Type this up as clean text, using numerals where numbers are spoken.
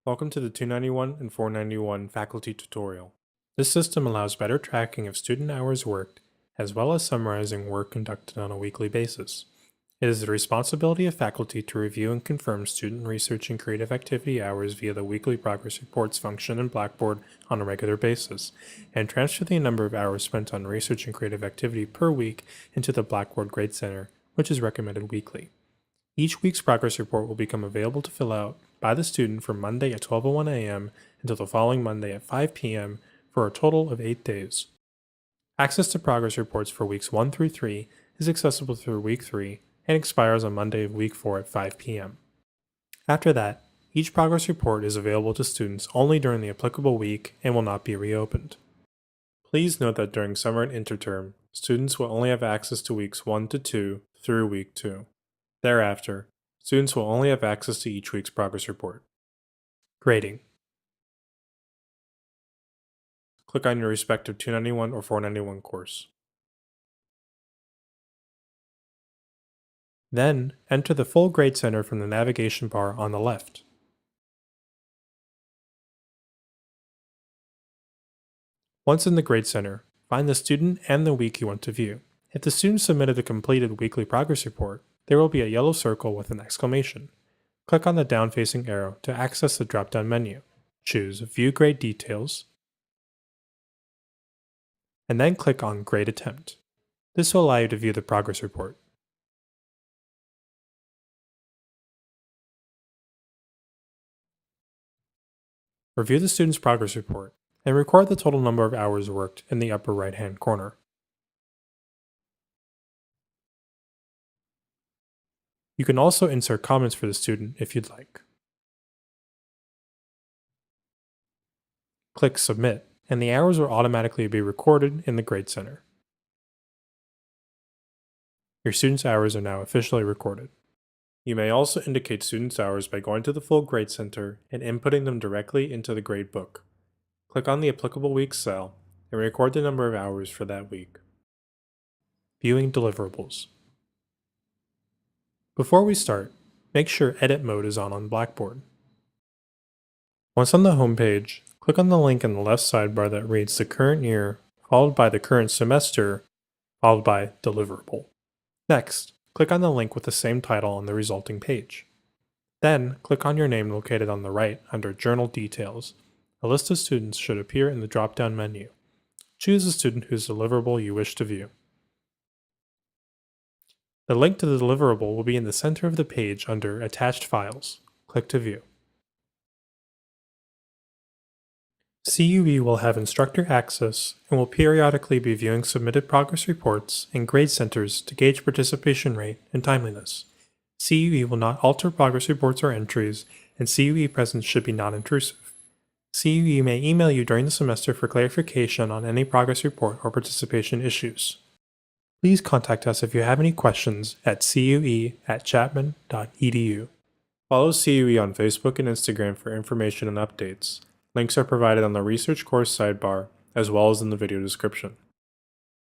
Welcome to the 291 and 491 faculty tutorial. This system allows better tracking of student hours worked, as well as summarizing work conducted on a weekly basis. It is the responsibility of faculty to review and confirm student research and creative activity hours via the weekly progress reports function in Blackboard on a regular basis, and transfer the number of hours spent on research and creative activity per week into the Blackboard Grade Center, which is recommended weekly. Each week's progress report will become available to fill out by the student from Monday at 12:01 a.m. until the following Monday at 5 p.m. for a total of 8 days. Access to progress reports for weeks 1 through 3 is accessible through week 3 and expires on Monday of week 4 at 5 p.m. After that, each progress report is available to students only during the applicable week and will not be reopened. Please note that during summer and interterm, students will only have access to weeks 1 to 2 through week 2. Thereafter, students will only have access to each week's progress report. Grading. Click on your respective 291 or 491 course. Then, enter the full grade center from the navigation bar on the left. Once in the grade center, find the student and the week you want to view. If the student submitted a completed weekly progress report, there will be a yellow circle with an exclamation. Click on the down-facing arrow to access the drop-down menu. Choose View Grade Details, and then click on Grade Attempt. This will allow you to view the progress report. Review the student's progress report and record the total number of hours worked in the upper right-hand corner. You can also insert comments for the student if you'd like. Click Submit, and the hours will automatically be recorded in the Grade Center. Your students' hours are now officially recorded. You may also indicate students' hours by going to the full Grade Center and inputting them directly into the grade book. Click on the applicable week cell and record the number of hours for that week. Viewing deliverables. Before we start, make sure Edit mode is on Blackboard. Once on the home page, click on the link in the left sidebar that reads the current year, followed by the current semester, followed by deliverable. Next, click on the link with the same title on the resulting page. Then, click on your name located on the right under Journal Details. A list of students should appear in the drop-down menu. Choose the student whose deliverable you wish to view. The link to the deliverable will be in the center of the page under Attached Files. Click to view. CUE will have instructor access and will periodically be viewing submitted progress reports and grade centers to gauge participation rate and timeliness. CUE will not alter progress reports or entries, and CUE presence should be non-intrusive. CUE may email you during the semester for clarification on any progress report or participation issues. Please contact us if you have any questions at cue@chapman.edu. Follow CUE on Facebook and Instagram for information and updates. Links are provided on the research course sidebar as well as in the video description.